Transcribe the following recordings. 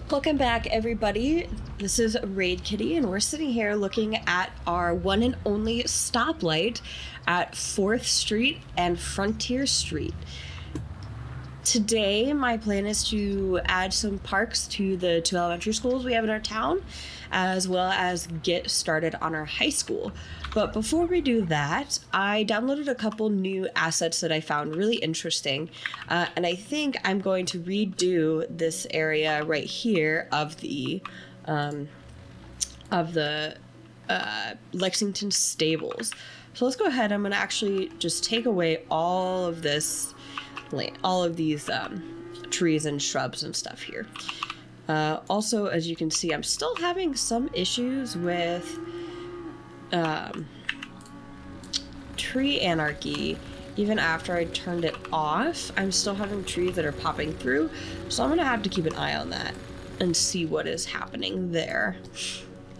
Welcome back, everybody. This is Raid Kitty, and we're sitting here looking at our one and only stoplight at 4th Street and Frontier Street. Today, my plan is to add some parks to the 2 elementary schools we have in our town, as well as get started on our high school. But before we do that, I downloaded a couple new assets that I found really interesting, and I think I'm going to redo this area right here of the Lexington stables. So let's go ahead. I'm going to actually just take away all of this, all of these trees and shrubs and stuff here. Also, as you can see, I'm still having some issues with tree anarchy. Even after I turned it off, I'm still having trees that are popping through, so I'm gonna have to keep an eye on that and see what is happening there.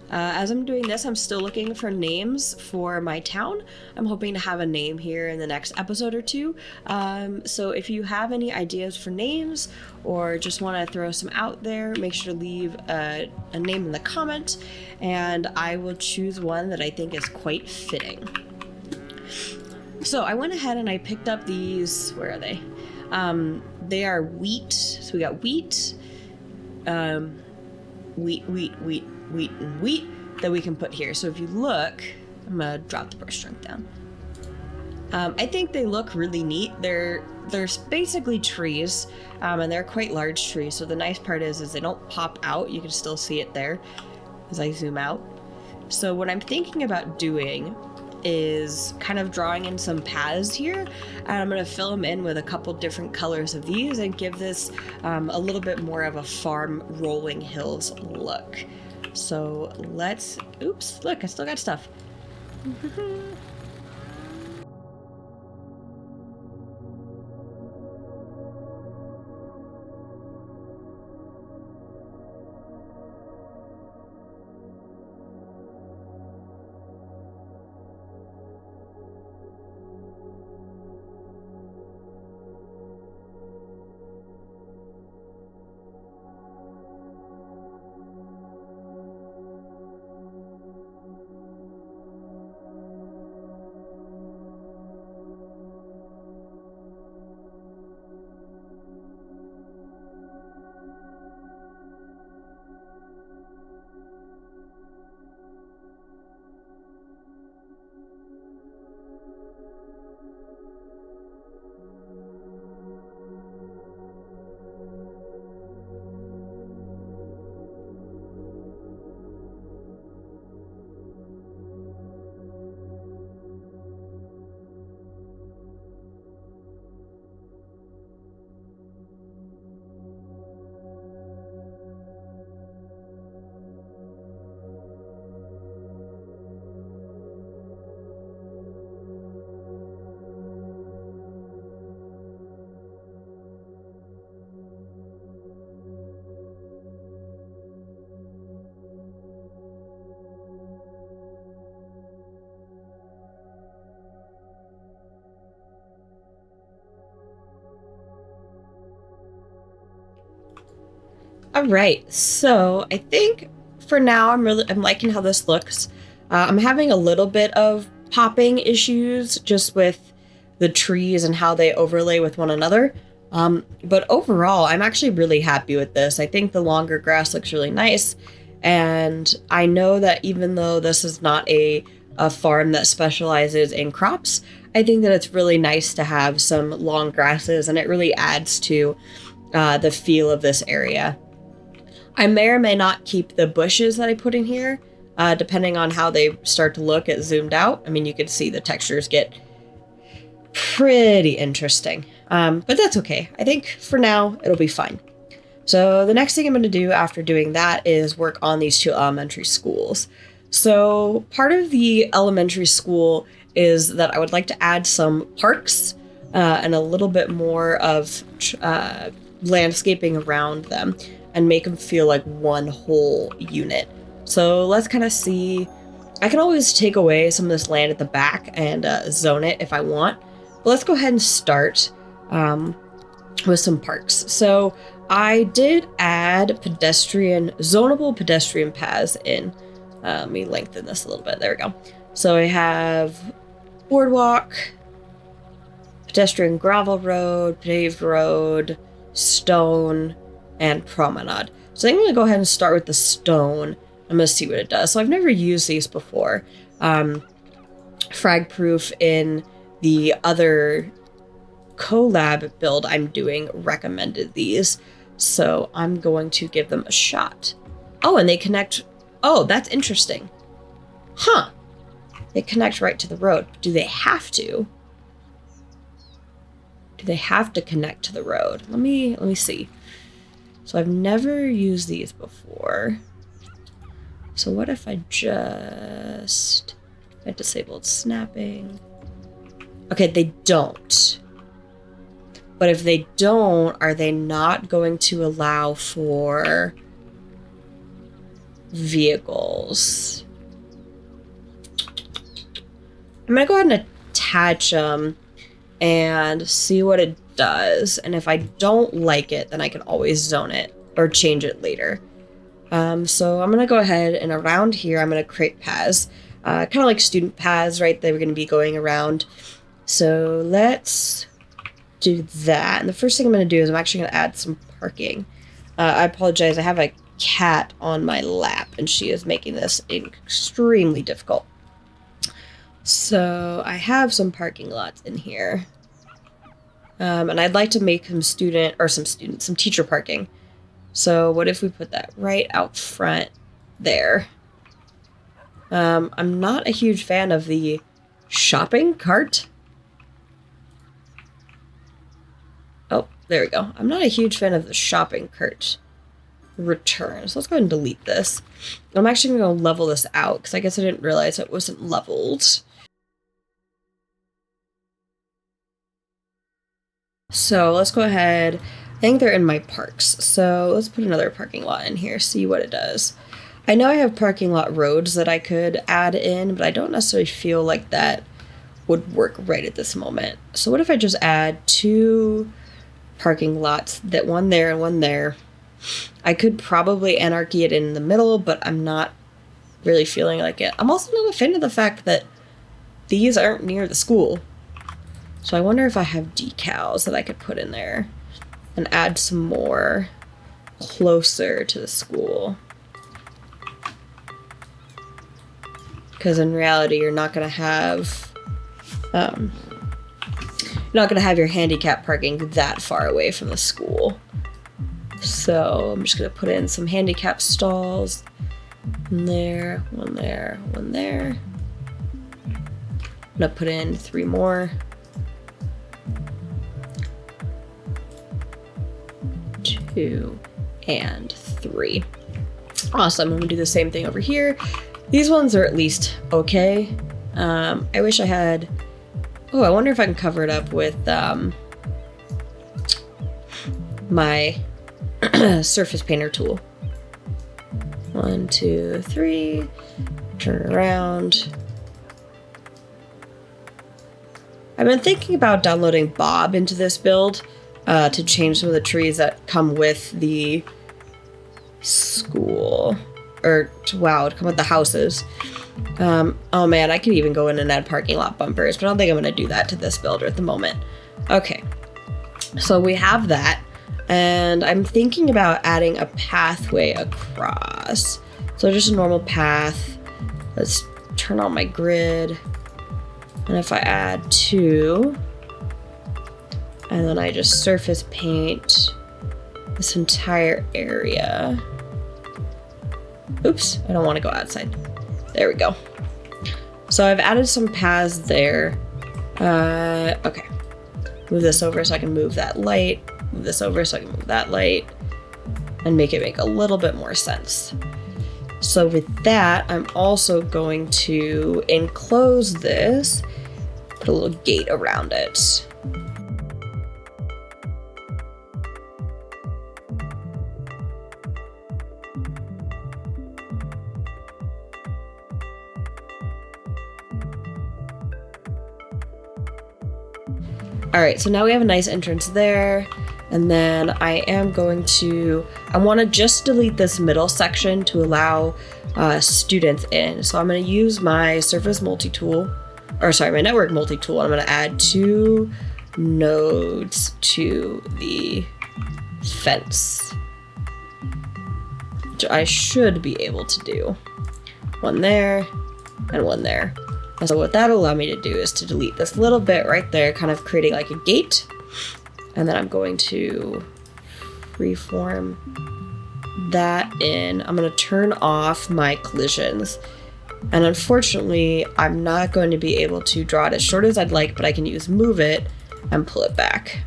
As I'm doing this, I'm still looking for names for my town. I'm hoping to have a name here in the next episode or two. So if you have any ideas for names or just want to throw some out there, make sure to leave a name in the comment, and I will choose one that I think is quite fitting. So I went ahead and I picked up these. Where are they? They are wheat. So we got wheat, wheat and wheat that we can put here. So if you look, I'm gonna drop the brush strength down. I think they look really neat. They're basically trees, and they're quite large trees. So the nice part is they don't pop out. You can still see it there as I zoom out. So what I'm thinking about doing is kind of drawing in some paths here, and I'm going to fill them in with a couple different colors of these and give this a little bit more of a farm rolling hills look. So let's, oops, look, I still got stuff. All right, so I think for now I'm liking how this looks. I'm having a little bit of popping issues just with the trees and how they overlay with one another. But overall, I'm actually really happy with this. I think the longer grass looks really nice, and I know that even though this is not a farm that specializes in crops, I think that it's really nice to have some long grasses, and it really adds to the feel of this area. I may or may not keep the bushes that I put in here, depending on how they start to look at zoomed out. I mean, you can see the textures get pretty interesting, but that's okay. I think for now, it'll be fine. So the next thing I'm going to do after doing that is work on these 2 elementary schools. So part of the elementary school is that I would like to add some parks and a little bit more of landscaping around them, and make them feel like one whole unit. So let's kind of see. I can always take away some of this land at the back and zone it if I want. But let's go ahead and start with some parks. So I did add zonable pedestrian paths in. Let me lengthen this a little bit. There we go. So I have boardwalk, pedestrian gravel road, paved road, stone, and promenade. So I'm going to go ahead and start with the stone. I'm going to see what it does. So I've never used these before. Fragproof in the other collab build I'm doing recommended these. So I'm going to give them a shot. Oh, and they connect. Oh, that's interesting. Huh. They connect right to the road. Do they have to? Do they have to connect to the road? Let me see. So I've never used these before. So what if I disabled snapping? Okay, they don't. But if they don't, are they not going to allow for vehicles? I'm gonna go ahead and attach them and see what it does. And if I don't like it, then I can always zone it or change it later. So I'm gonna go ahead and around here, I'm gonna create paths, kind of like student paths, right? They were gonna be going around. So let's do that. And the first thing I'm gonna do is I'm actually gonna add some parking. I apologize, I have a cat on my lap and she is making this extremely difficult. So I have some parking lots in here. And I'd like to make some teacher parking. So what if we put that right out front there? I'm not a huge fan of the shopping cart. Oh, there we go. I'm not a huge fan of the shopping cart return. So let's go ahead and delete this. I'm actually going to level this out because I guess I didn't realize it wasn't leveled. So let's go ahead. I think they're in my parks. So let's put another parking lot in here, see what it does. I know I have parking lot roads that I could add in, but I don't necessarily feel like that would work right at this moment. So what if I just add 2 parking lots, that one there and one there? I could probably anarchy it in the middle, but I'm not really feeling like it. I'm also not a fan of the fact that these aren't near the school. So I wonder if I have decals that I could put in there and add some more closer to the school. Because in reality, you're not going to have your handicap parking that far away from the school. So I'm just going to put in some handicap stalls. One there, one there, one there. I'm going to put in 3 more. 2 and 3. Awesome. I'm gonna do the same thing over here. These ones are at least okay. I wish I had. Oh, I wonder if I can cover it up with my surface painter tool. 1, 2, 3. Turn it around. I've been thinking about downloading Bob into this build. To change some of the trees that come with the school. To come with the houses. Oh man, I could even go in and add parking lot bumpers, but I don't think I'm going to do that to this builder at the moment. Okay, so we have that, and I'm thinking about adding a pathway across. So just a normal path. Let's turn on my grid, and if I add 2... and then I just surface paint this entire area. Oops, I don't want to go outside. There we go. So I've added some paths there. Okay. Move this over so I can move that light. Move this over so I can move that light. And make it make a little bit more sense. So with that, I'm also going to enclose this. Put a little gate around it. All right, so now we have a nice entrance there. And then I want to just delete this middle section to allow students in. So I'm going to use my surface multi-tool, my network multi-tool. I'm going to add 2 nodes to the fence, which I should be able to do. 1 there and 1 there. And so what that'll allow me to do is to delete this little bit right there, kind of creating like a gate. And then I'm going to freeform that in. I'm going to turn off my collisions. And unfortunately, I'm not going to be able to draw it as short as I'd like, but I can use move it and pull it back.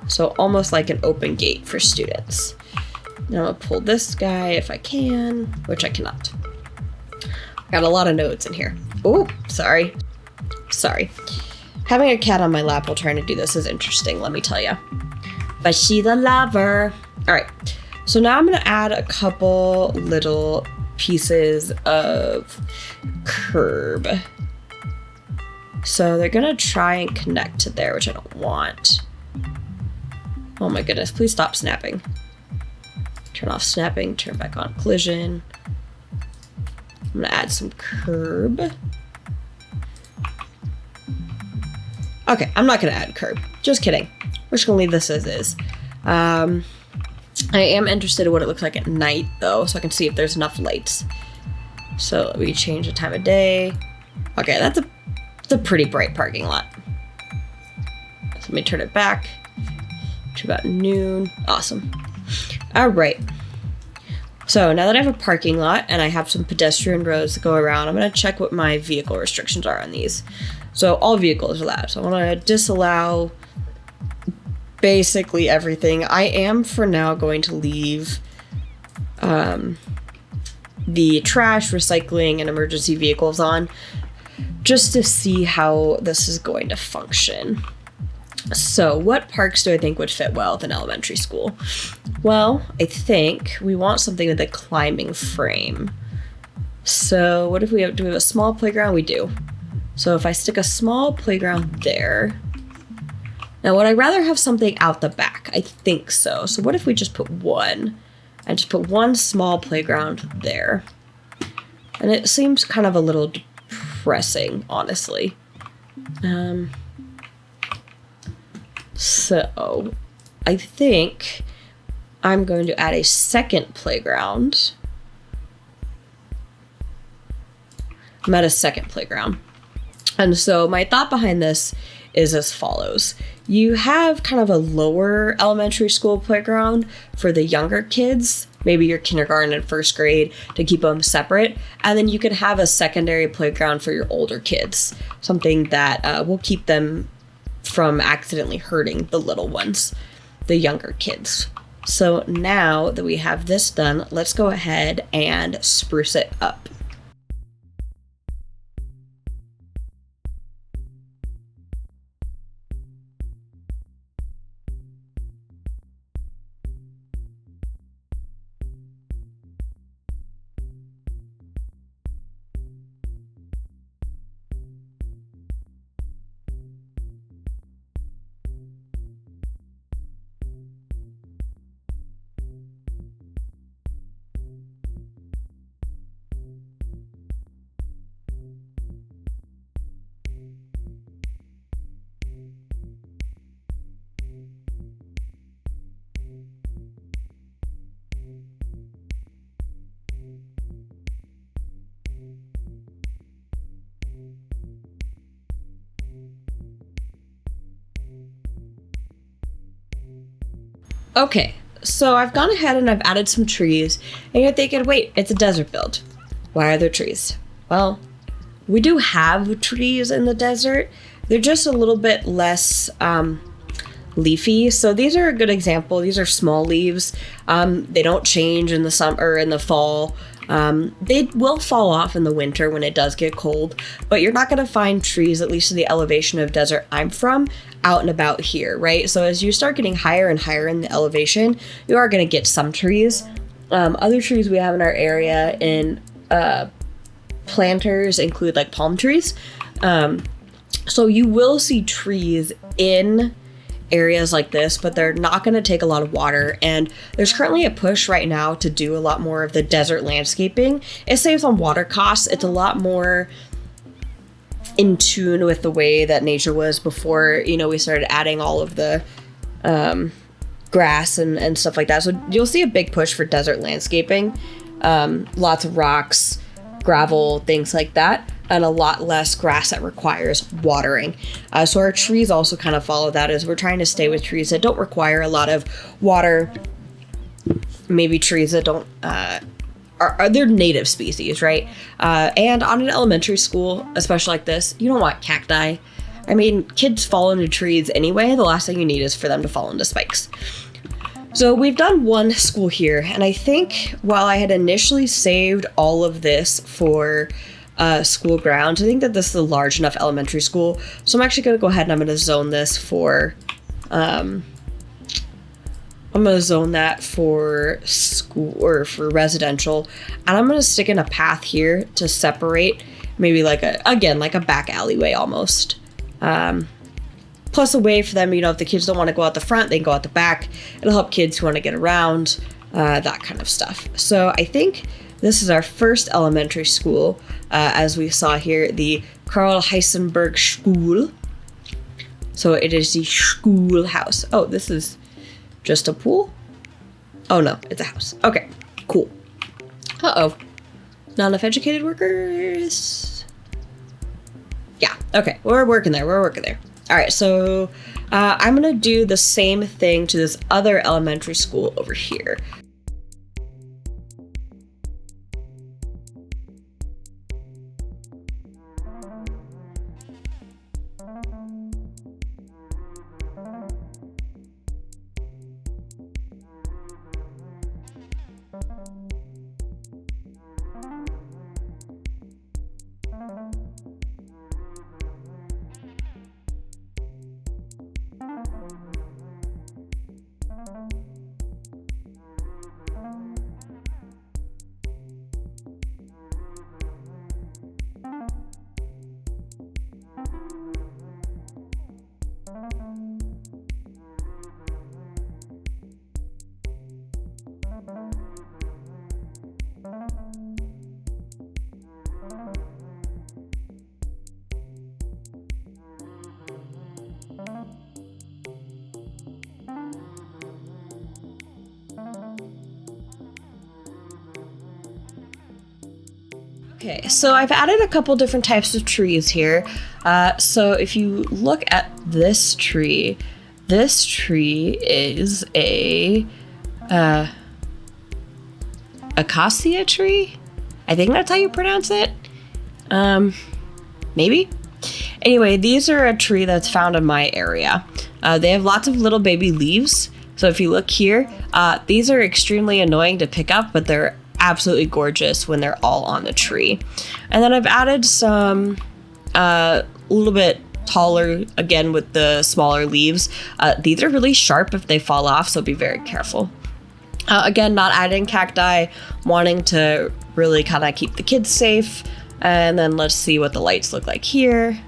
So almost like an open gate for students. Now I'm going to pull this guy if I can, which I cannot. Got a lot of nodes in here. Oh, sorry. Having a cat on my lap while trying to do this is interesting, let me tell you. But she's a lover. All right, so now I'm gonna add a couple little pieces of curb. So they're gonna try and connect to there, which I don't want. Oh my goodness, please stop snapping. Turn off snapping, turn back on collision. I'm gonna add some curb. Okay, I'm not gonna add curb. Just kidding. We're just gonna leave this as is. I am interested in what it looks like at night though, so I can see if there's enough lights. So we change the time of day. Okay, that's a pretty bright parking lot. So let me turn it back to about noon. Awesome. All right. So now that I have a parking lot and I have some pedestrian roads to go around, I'm gonna check what my vehicle restrictions are on these. So all vehicles are allowed. So I wanna disallow basically everything. I am for now going to leave the trash, recycling, and emergency vehicles on just to see how this is going to function. So what parks do I think would fit well with an elementary school? Well, I think we want something with a climbing frame. So what if do we have a small playground? We do. So if I stick a small playground there. Now would I rather have something out the back? I think so. So what if we just put one? I just put one small playground there. And it seems kind of a little depressing, honestly. So I think I'm going to add a second playground. I'm at a second playground. And so my thought behind this is as follows. You have kind of a lower elementary school playground for the younger kids, maybe your kindergarten and first grade, to keep them separate. And then you can have a secondary playground for your older kids, something that will keep them from accidentally hurting the little ones, the younger kids. So now that we have this done, let's go ahead and spruce it up. Okay, so I've gone ahead and I've added some trees, and you're thinking, wait, it's a desert build. Why are there trees? Well, we do have trees in the desert. They're just a little bit less leafy. So these are a good example. These are small leaves. They don't change in the summer or in the fall. They will fall off in the winter when it does get cold, but you're not going to find trees, at least in the elevation of desert I'm from, out and about here, right? So as you start getting higher and higher in the elevation, you are going to get some trees. Other trees we have in our area in planters include like palm trees. So you will see trees in areas like this, but they're not going to take a lot of water. And there's currently a push right now to do a lot more of the desert landscaping. It saves on water costs. It's a lot more in tune with the way that nature was before, you know, we started adding all of the grass and stuff like that. So you'll see a big push for desert landscaping. Lots of rocks, gravel, things like that, and a lot less grass that requires watering. So our trees also kind of follow that, as we're trying to stay with trees that don't require a lot of water. Maybe trees that don't are they're native species, right? And on an elementary school, especially like this, you don't want cacti. I mean, kids fall into trees anyway. The last thing you need is for them to fall into spikes. So we've done one school here, and I think while I had initially saved all of this for school grounds, I think that this is a large enough elementary school. So I'm actually going to go ahead and I'm going to zone this for, I'm going to zone that for school or for residential. And I'm going to stick in a path here to separate, maybe like like a back alleyway almost. Plus a way for them, you know, if the kids don't want to go out the front, they can go out the back. It'll help kids who want to get around, that kind of stuff. So I think this is our first elementary school, as we saw here, the Karl Heisenberg School. So it is the schoolhouse. Oh, this is just a pool? Oh no, it's a house. Okay, cool. Uh-oh. Not enough educated workers? Yeah, okay, we're working there. All right, so I'm gonna do the same thing to this other elementary school over here. Okay, so I've added a couple different types of trees here. So if you look at this tree is a acacia tree? I think that's how you pronounce it. Maybe? Anyway, these are a tree that's found in my area. They have lots of little baby leaves. So if you look here, these are extremely annoying to pick up, but they're absolutely gorgeous when they're all on the tree. And then I've added some a little bit taller, again with the smaller leaves. These are really sharp if they fall off, so be very careful. Again, not adding cacti, wanting to really kind of keep the kids safe. And then let's see what the lights look like here.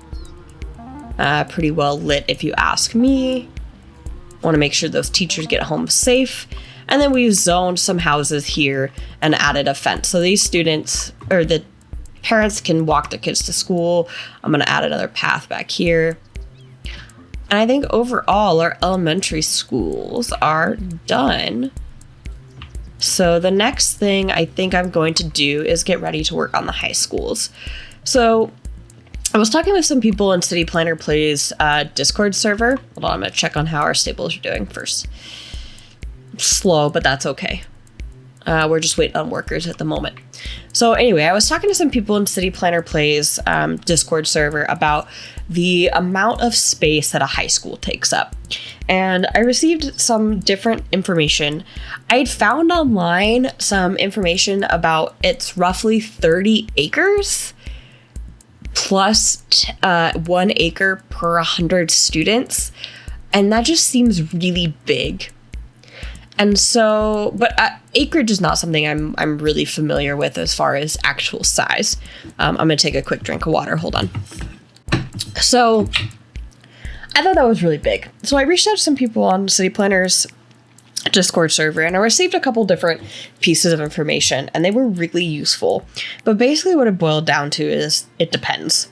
Pretty well lit if you ask me. Want to make sure those teachers get home safe. And then we've zoned some houses here and added a fence. So these students, or the parents, can walk their kids to school. I'm going to add another path back here. And I think overall our elementary schools are done. So the next thing I think I'm going to do is get ready to work on the high schools. So I was talking with some people in City Planner Play's Discord server. Hold on, I'm going to check on how our stables are doing first. Slow, but that's okay. We're just waiting on workers at the moment. So anyway, I was talking to some people in City Planner Play's Discord server about the amount of space that a high school takes up. And I received some different information. I'd found online some information about it's roughly 30 acres plus 1 acre per 100 students. And that just seems really big. And so, but acreage is not something I'm really familiar with as far as actual size. I'm going to take a quick drink of water. Hold on. So I thought that was really big. So I reached out to some people on City Planner's Discord server, and I received a couple different pieces of information, and they were really useful. But basically what it boiled down to is it depends.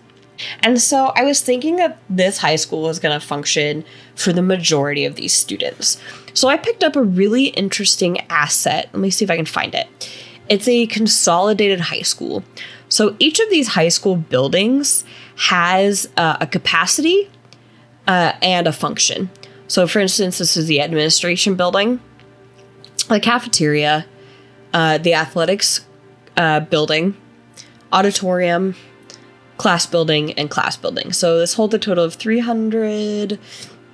And so I was thinking that this high school was going to function for the majority of these students. So I picked up a really interesting asset. Let me see if I can find it. It's a consolidated high school. So each of these high school buildings has a capacity and a function. So for instance, this is the administration building, the cafeteria, the athletics building, auditorium, class building, and class building. So this holds a total of 300,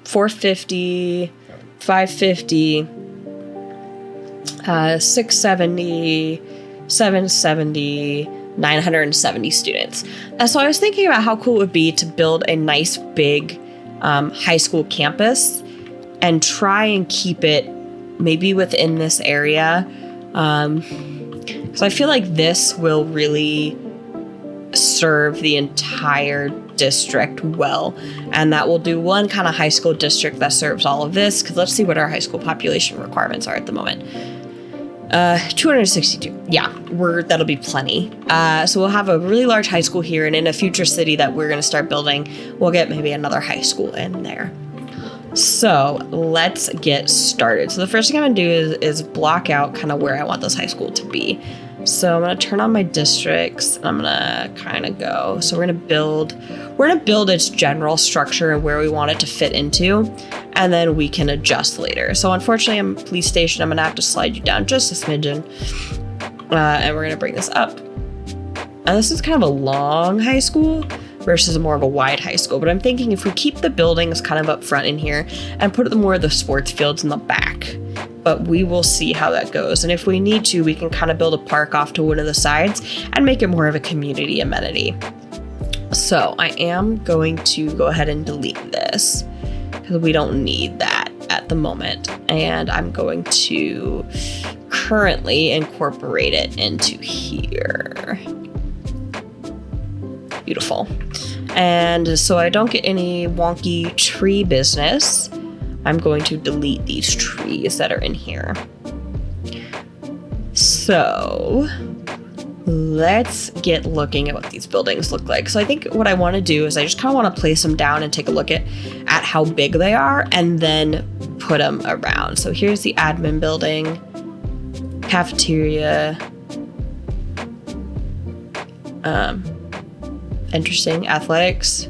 450, 550, 670, 770, 970 students. And so I was thinking about how cool it would be to build a nice big high school campus and try and keep it maybe within this area. Because I feel like this will really serve the entire district well, and that will do one kind of high school district that serves all of this. Because let's see what our high school population requirements are at the moment. 262. Yeah, that'll be plenty. So we'll have a really large high school here, and in a future city that we're going to start building, we'll get maybe another high school in there. So let's get started. So the first thing I'm going to do is block out kind of where I want this high school to be. So I'm going to turn on my districts, and I'm going to kind of go. So we're going to build its general structure and where we want it to fit into, and then we can adjust later. So unfortunately, I'm police station. I'm going to have to slide you down just a smidgen, and we're going to bring this up. And this is kind of a long high school versus more of a wide high school. But I'm thinking if we keep the buildings kind of up front in here and put more of the sports fields in the back, but we will see how that goes. And if we need to, we can kind of build a park off to one of the sides and make it more of a community amenity. So I am going to go ahead and delete this because we don't need that at the moment. And I'm going to currently incorporate it into here. Beautiful. And so I don't get any wonky tree business, I'm going to delete these trees that are in here. So let's get looking at what these buildings look like. So I think what I want to do is I just kind of want to place them down and take a look at how big they are and then put them around. So here's the admin building, cafeteria, interesting, athletics,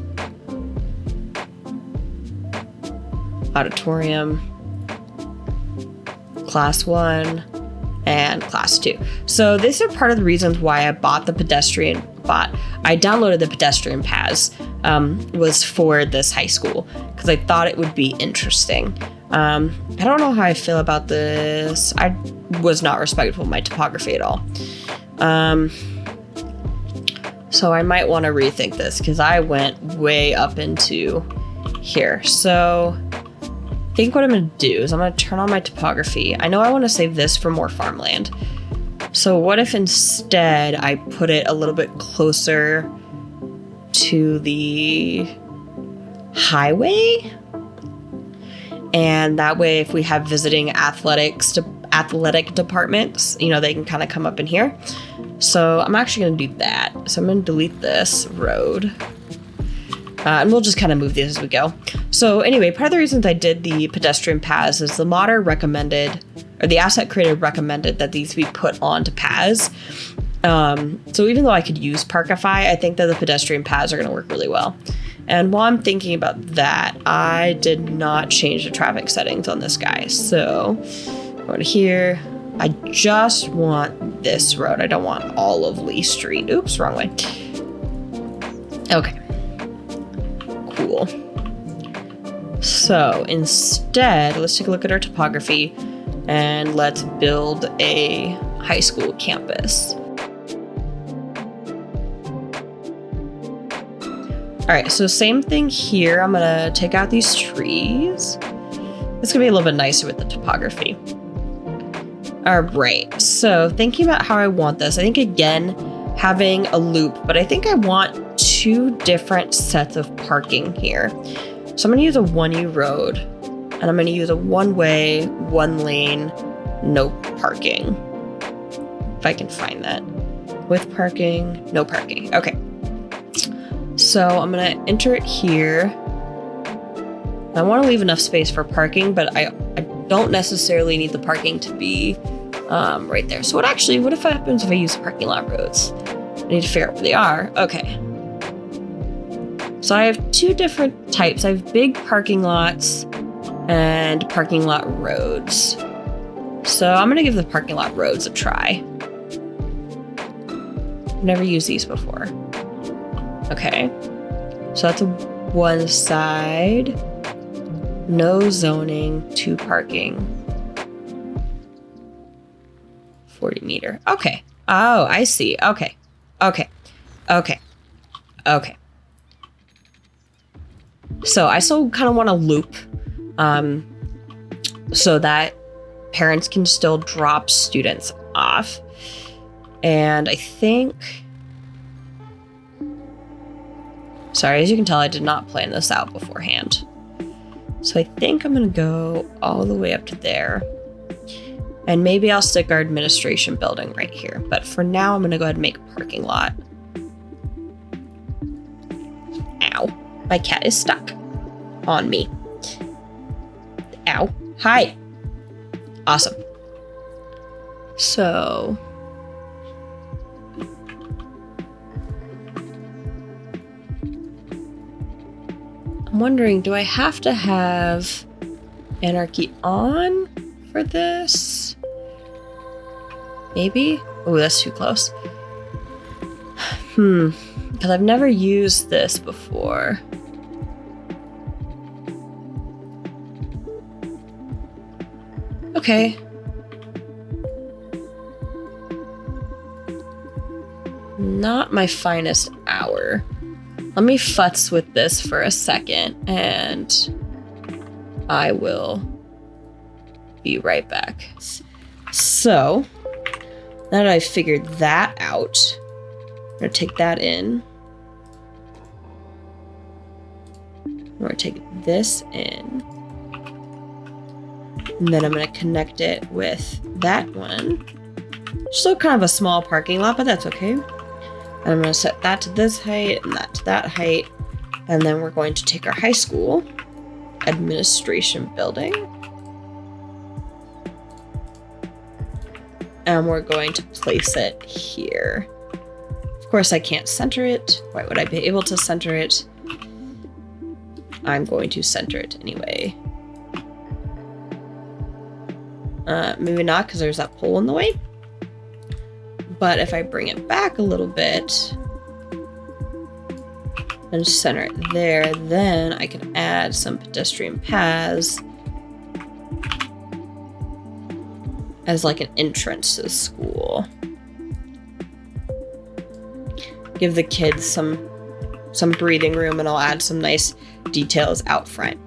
auditorium, class 1, and class 2. So these are part of the reasons why I bought the I downloaded the pedestrian paths was for this high school because I thought it would be interesting. I don't know how I feel about this. I was not respectful of my topography at all. So I might want to rethink this because I went way up into here. So I think what I'm going to do is I'm going to turn on my topography. I know I want to save this for more farmland. So what if instead I put it a little bit closer to the highway? And that way, if we have visiting athletic departments, they can kind of come up in here. So I'm actually going to do that. So I'm going to delete this road. And we'll just kind of move these as we go. So anyway, part of the reasons I did the pedestrian paths is the modder recommended, or the asset creator recommended that these be put onto paths. So even though I could use Parkify, I think that the pedestrian paths are going to work really well. And while I'm thinking about that, I did not change the traffic settings on this guy. So go to here. I just want this road. I don't want all of Lee Street. Oops, wrong way. Okay. Cool. So instead, let's take a look at our topography and let's build a high school campus. All right, so same thing here. I'm gonna take out these trees. It's gonna be a little bit nicer with the topography. All right, so thinking about how I want this, I think again, having a loop, but I think I want two different sets of parking here. So I'm gonna use a 1U road, and I'm gonna use a one-way, one lane, no parking. If I can find that. With parking, no parking. Okay. So I'm gonna enter it here. I wanna leave enough space for parking, but I don't necessarily need the parking to be right there. So what happens if I use parking lot roads? I need to figure out where they are. Okay. So I have two different types. I have big parking lots and parking lot roads. So I'm gonna give the parking lot roads a try. I've never used these before. Okay. So that's one side. No zoning, 2 parking. 40 meter. Okay. Oh, I see. Okay. So I still kind of want to loop so that parents can still drop students off. And I think... Sorry, as you can tell, I did not plan this out beforehand. So I think I'm going to go all the way up to there. And maybe I'll stick our administration building right here. But for now, I'm going to go ahead and make a parking lot. Ow. My cat is stuck on me. Ow. Hi. Awesome. So... I'm wondering, do I have to have anarchy on for this? Maybe? Oh, that's too close. Because I've never used this before. Okay. Not my finest hour. Let me futz with this for a second, and I will be right back. So, now that I've figured that out, I'm going to take that in. I'm going to take this in. And then I'm going to connect it with that one. Still kind of a small parking lot, but that's okay. And I'm going to set that to this height and that to that height. And then we're going to take our high school administration building. And we're going to place it here. Of course, I can't center it. Why would I be able to center it? I'm going to center it anyway. Maybe not, because there's that pole in the way. But if I bring it back a little bit and center it there, then I can add some pedestrian paths as like an entrance to the school. Give the kids some breathing room, and I'll add some nice details out front.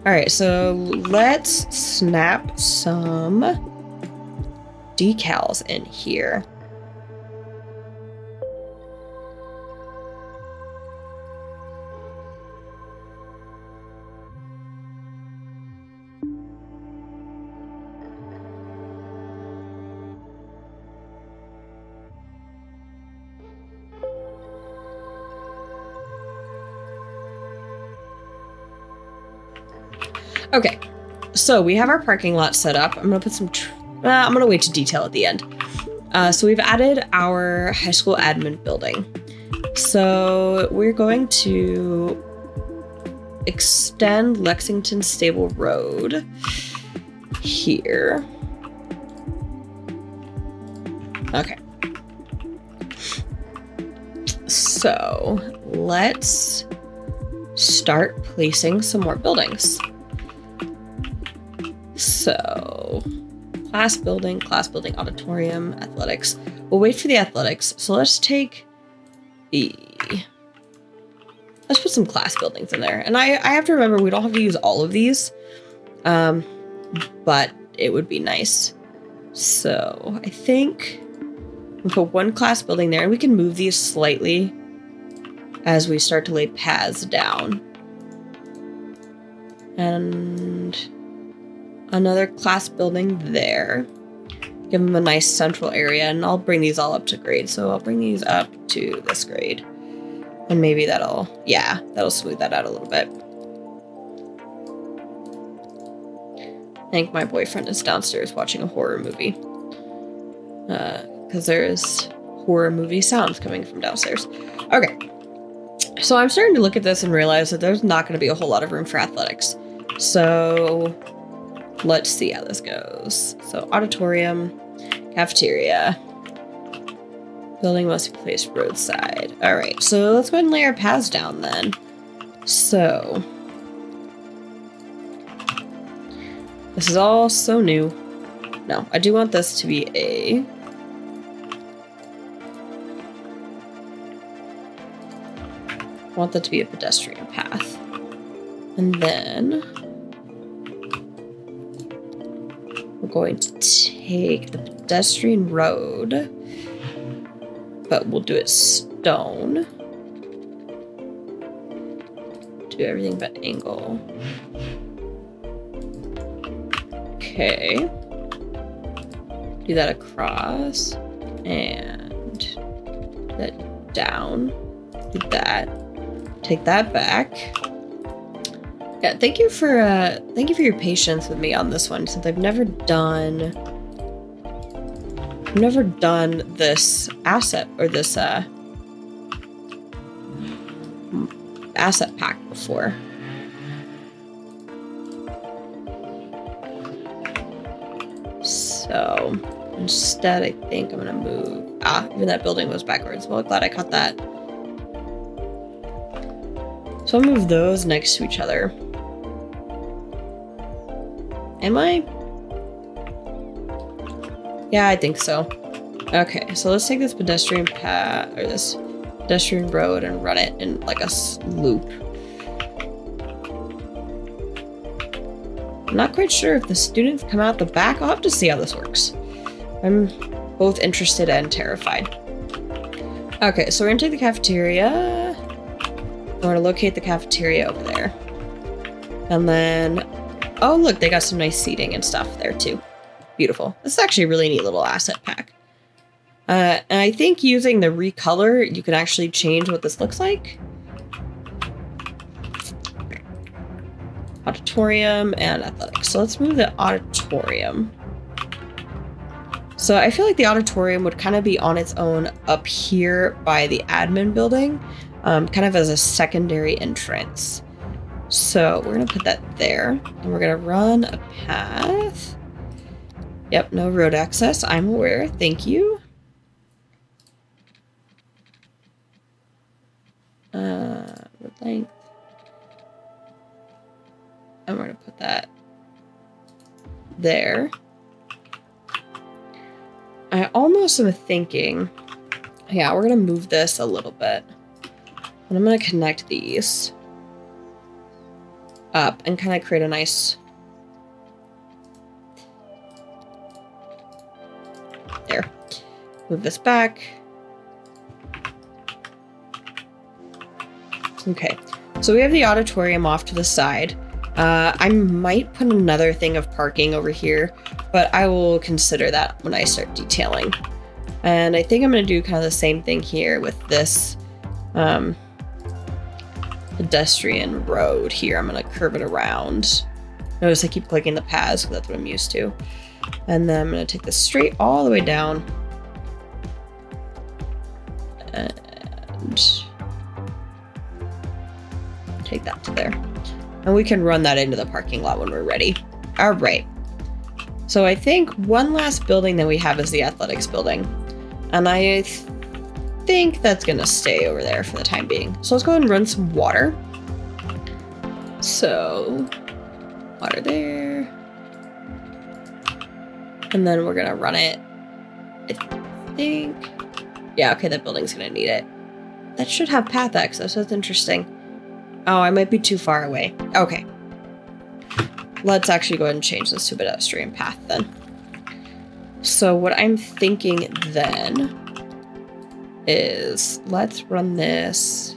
All right, so let's snap some decals in here. Okay, so we have our parking lot set up. I'm gonna put some, I'm gonna wait to detail at the end. So we've added our high school admin building. So we're going to extend Lexington Stable Road here. Okay. So let's start placing some more buildings. So, class building, auditorium, athletics. We'll wait for the athletics. So let's take let's put some class buildings in there. And I have to remember we don't have to use all of these, but it would be nice. So I think we'll put one class building there, and we can move these slightly as we start to lay paths down. And another class building there. Give them a nice central area, and I'll bring these all up to grade. So I'll bring these up to this grade. And maybe that'll smooth that out a little bit. I think my boyfriend is downstairs watching a horror movie. Because there's horror movie sounds coming from downstairs. Okay. So I'm starting to look at this and realize that there's not going to be a whole lot of room for athletics. So let's see how this goes. So auditorium, cafeteria. Building must be placed roadside. All right, so let's go ahead and lay our paths down then. So this is all so new. No, I do want this to be a... I want that to be a pedestrian path. And then we're going to take the pedestrian road, but we'll do it stone. Do everything but angle. Okay. Do that across and do that down. Do that. Take that back. Yeah, thank you for your patience with me on this one, since I've never done this asset or this asset pack before. So instead, I think I'm gonna move. Even that building was backwards. Well, glad I caught that. So I'll move those next to each other. Am I? Yeah, I think so. Okay, so let's take this pedestrian path, or this pedestrian road, and run it in like a loop. I'm not quite sure if the students come out the back. I'll have to see how this works. I'm both interested and terrified. Okay, so we're gonna take the cafeteria. We're gonna locate the cafeteria over there. And then, oh look, they got some nice seating and stuff there too. Beautiful. This is actually a really neat little asset pack. And I think using the recolor, you can actually change what this looks like. Auditorium and athletics. So let's move the auditorium. So I feel like the auditorium would kind of be on its own up here by the admin building, kind of as a secondary entrance. So we're gonna put that there, and we're gonna run a path. Yep, no road access, I'm aware, thank you. Road length. And we're gonna put that there. I almost am thinking, yeah, we're gonna move this a little bit. And I'm gonna connect these up and kind of create a nice, there. Move this back. Okay, so we have the auditorium off to the side. I might put another thing of parking over here, but I will consider that when I start detailing. And I think I'm going to do kind of the same thing here with this pedestrian road here. I'm going to curve it around. Notice I keep clicking the paths because that's what I'm used to. And then I'm going to take this straight all the way down. And take that to there. And we can run that into the parking lot when we're ready. All right. So I think one last building that we have is the athletics building. And I think that's going to stay over there for the time being. So let's go ahead and run some water. So water there. And then we're going to run it. I think. Yeah, okay, that building's going to need it. That should have path access. That's interesting. Oh, I might be too far away. Okay. Let's actually go ahead and change this to a pedestrian path then. So what I'm thinking then is let's run this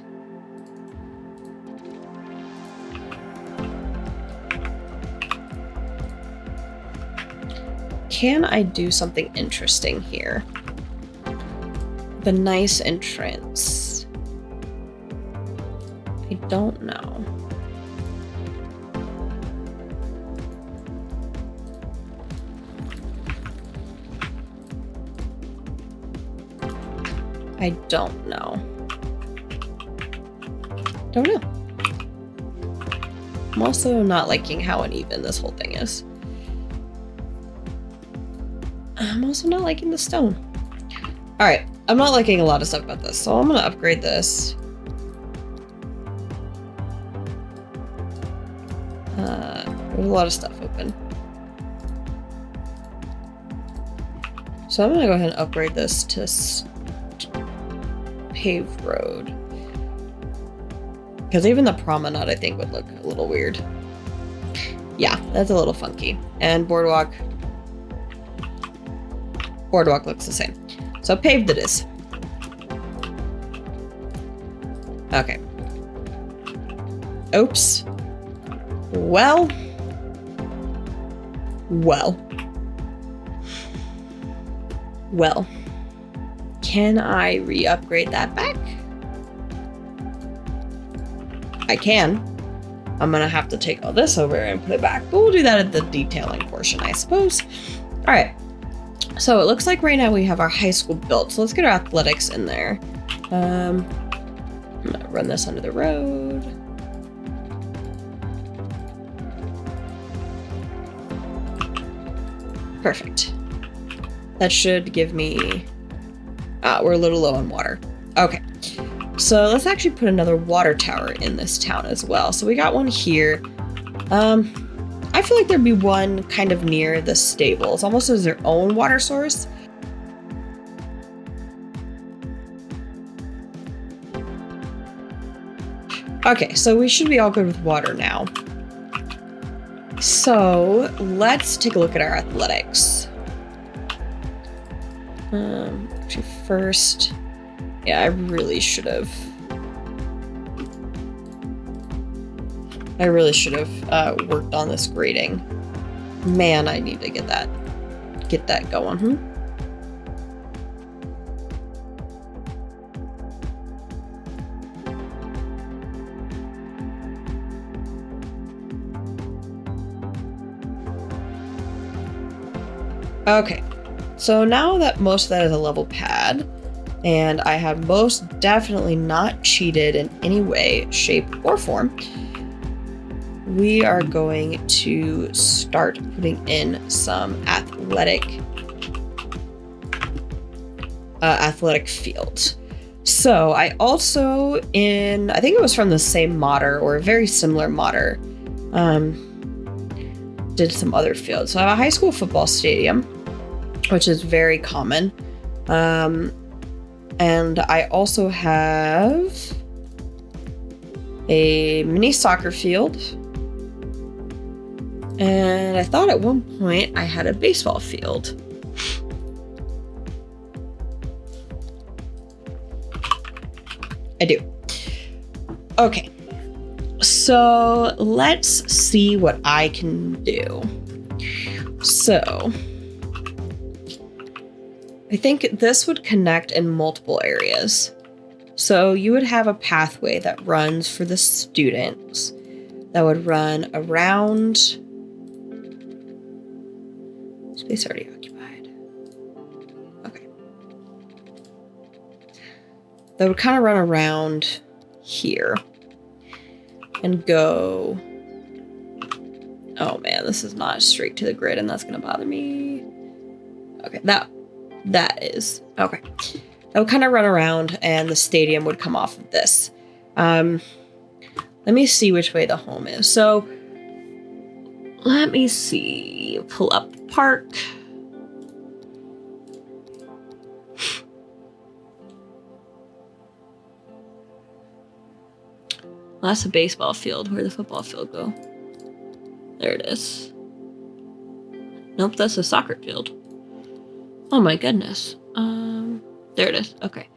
can I do something interesting here? The nice entrance. I don't know. I don't know. Don't know. I'm also not liking how uneven this whole thing is. I'm also not liking the stone. All right, I'm not liking a lot of stuff about this, so I'm gonna upgrade this. There's a lot of stuff open. So I'm gonna go ahead and upgrade this to paved road. Because even the promenade, I think, would look a little weird. Yeah, that's a little funky. And boardwalk. Boardwalk looks the same. So paved it is. Okay. Oops. Well. Can I re-upgrade that back? I can. I'm gonna have to take all this over and put it back, but we'll do that at the detailing portion, I suppose. All right. So it looks like right now we have our high school built. So let's get our athletics in there. I'm gonna run this under the road. Perfect. That should give me, we're a little low on water. Okay. So let's actually put another water tower in this town as well. So we got one here. I feel like there'd be one kind of near the stables, almost as their own water source. Okay, so we should be all good with water now. So let's take a look at our athletics. Actually first, yeah, I really should have worked on this grading. Man, I need to get that going. Okay, so now that most of that is a level pad, and I have most definitely not cheated in any way, shape, or form, we are going to start putting in some athletic fields. So I also, I think it was from the same modder or a very similar modder, did some other fields. So I have a high school football stadium, which is very common. And I also have a mini soccer field. And I thought at one point I had a baseball field. I do. Okay. So let's see what I can do. So I think this would connect in multiple areas. So you would have a pathway that runs for the students that would run around. Space already occupied. Okay. That would kind of run around here and go. Oh man, this is not straight to the grid, and that's gonna bother me. Okay, that is okay. That would kind of run around, and the stadium would come off of this. Let me see which way the home is. So let me see. Pull up the park. Well, that's a baseball field. Where'd the football field go? There it is. Nope, that's a soccer field. Oh my goodness. There it is. Okay.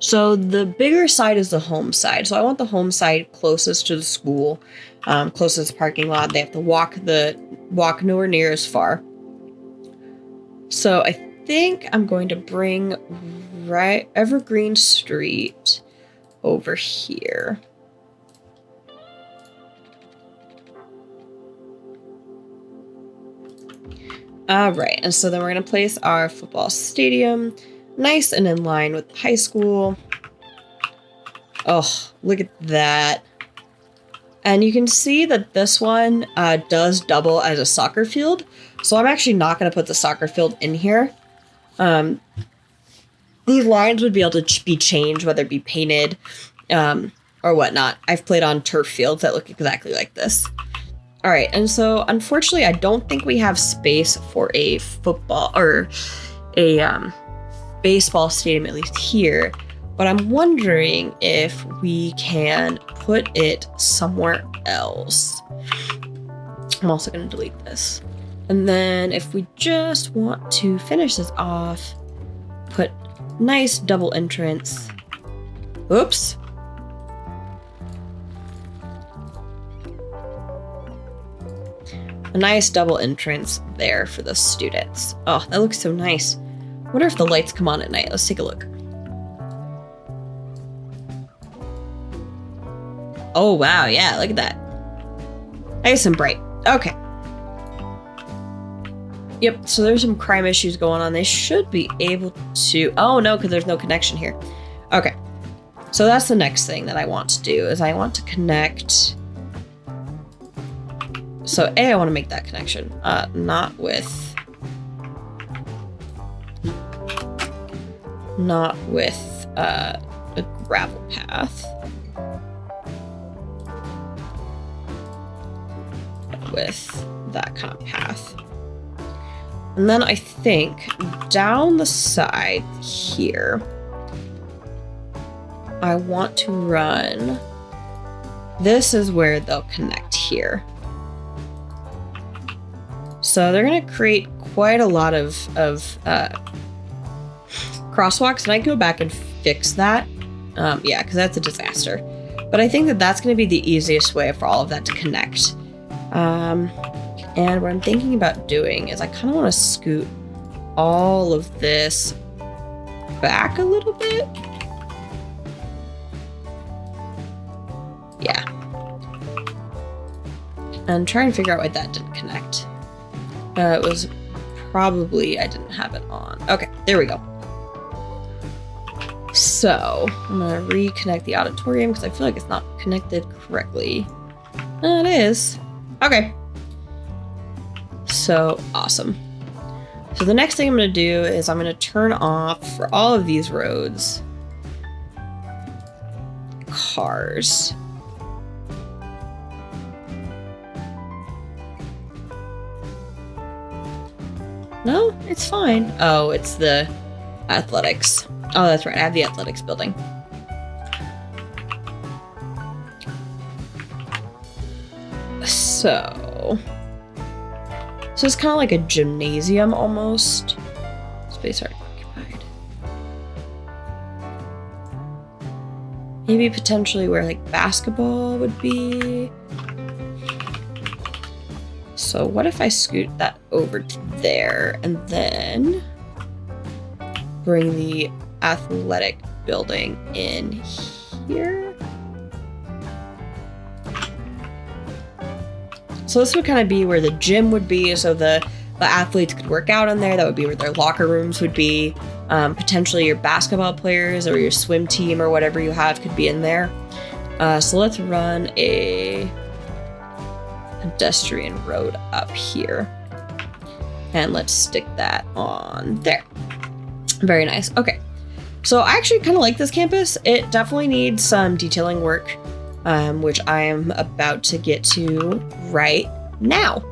So the bigger side is the home side. So I want the home side closest to the school, closest to the parking lot. They have to walk nowhere near as far. So I think I'm going to bring Evergreen Street over here. All right, and so then we're going to place our football stadium nice and in line with high school. Oh, look at that. And you can see that this one does double as a soccer field. So I'm actually not going to put the soccer field in here. These lines would be able to be changed, whether it be painted or whatnot. I've played on turf fields that look exactly like this. All right, and so unfortunately, I don't think we have space for a football or a baseball stadium, at least here. But I'm wondering if we can put it somewhere else. I'm also going to delete this. And then if we just want to finish this off, put nice double entrance. Oops. A nice double entrance there for the students. Oh, that looks so nice. I wonder if the lights come on at night. Let's take a look. Oh, wow. Yeah, look at that. Nice and bright. Okay. Yep, so there's some crime issues going on. They should be able to... Oh, no, because there's no connection here. Okay. So that's the next thing that I want to do, is I want to connect... So, I want to make that connection. Not with a gravel path. With that kind of path. And then I think down the side here, I want to run... This is where they'll connect here. So they're going to create quite a lot of crosswalks, and I can go back and fix that. Yeah, because that's a disaster. But I think that that's going to be the easiest way for all of that to connect. And what I'm thinking about doing is I kind of want to scoot all of this back a little bit. Yeah. And try and figure out why that didn't connect. It was probably I didn't have it on. Okay, there we go. So I'm gonna reconnect the auditorium because I feel like it's not connected correctly. It is. Okay. So awesome. So the next thing I'm gonna do is I'm gonna turn off for all of these roads cars. No, it's fine. Oh, it's the athletics. Oh, that's right. I have the athletics building. So it's kind of like a gymnasium almost. Space art occupied. Maybe potentially where like basketball would be. So what if I scoot that over to there and then bring the athletic building in here? So this would kind of be where the gym would be, so the athletes could work out in there. That would be where their locker rooms would be. Potentially your basketball players or your swim team or whatever you have could be in there. So let's run a pedestrian road up here. And let's stick that on there. Very nice. Okay. So I actually kind of like this campus. It definitely needs some detailing work, which I am about to get to right now.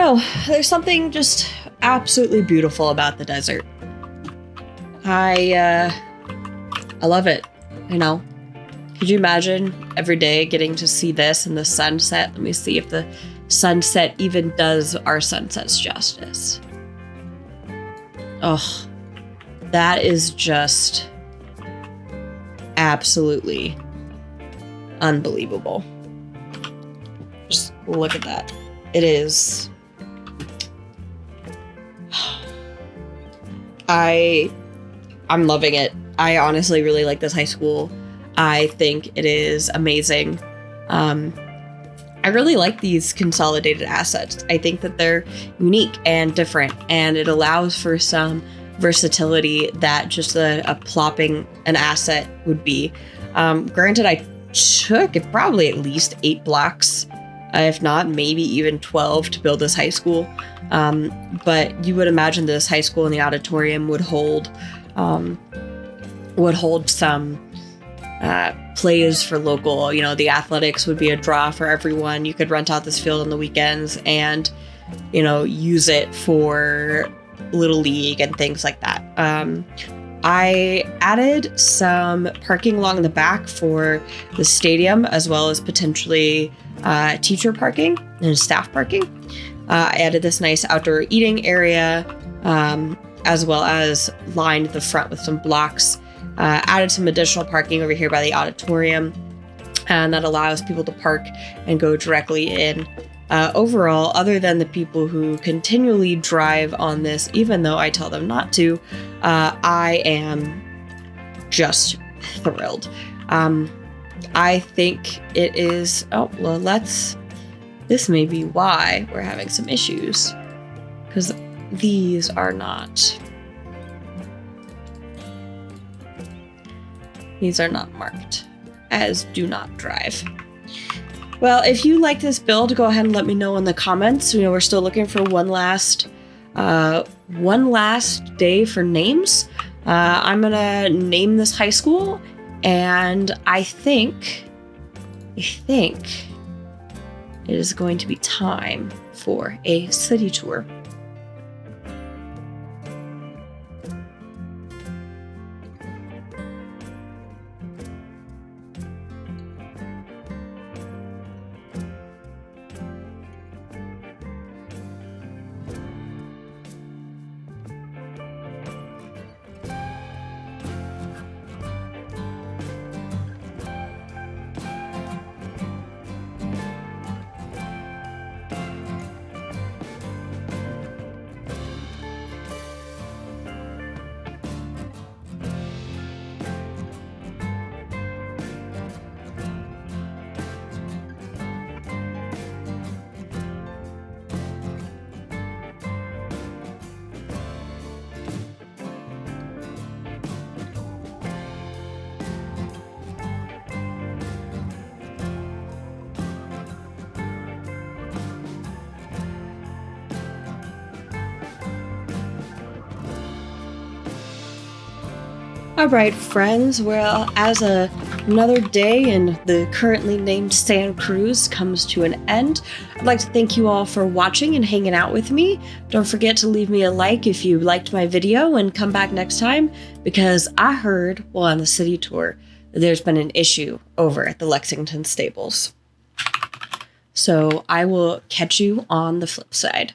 know. There's something just absolutely beautiful about the desert. I love it, you know. Could you imagine every day getting to see this and the sunset? Let me see if the sunset even does our sunsets justice. Oh, that is just absolutely unbelievable. Just look at that. It is. I'm loving it. I honestly really like this high school. I think it is amazing. I really like these consolidated assets. I think that they're unique and different, and it allows for some versatility that just a plopping an asset would be. Granted, I took probably at least 8 blocks, if not maybe even 12 to build this high school. But you would imagine this high school and the auditorium would hold some plays for local, you know, the athletics would be a draw for everyone. You could rent out this field on the weekends and, you know, use it for Little League and things like that. I added some parking along the back for the stadium, as well as potentially teacher parking and staff parking. I added this nice outdoor eating area, as well as lined the front with some blocks. Added some additional parking over here by the auditorium, and that allows people to park and go directly in. Overall, other than the people who continually drive on this, even though I tell them not to, I am just thrilled. I think it is... Oh, well, this may be why we're having some issues, because these are not... These are not marked as do not drive. Well, if you like this build, go ahead and let me know in the comments. You know, we're still looking for one last day for names. I'm gonna name this high school, and I think it is going to be time for a city tour. All right, friends. Well, as another day in the currently named Sand Cruise comes to an end, I'd like to thank you all for watching and hanging out with me. Don't forget to leave me a like if you liked my video, and come back next time, because I heard while on the city tour that there's been an issue over at the Lexington stables. So I will catch you on the flip side.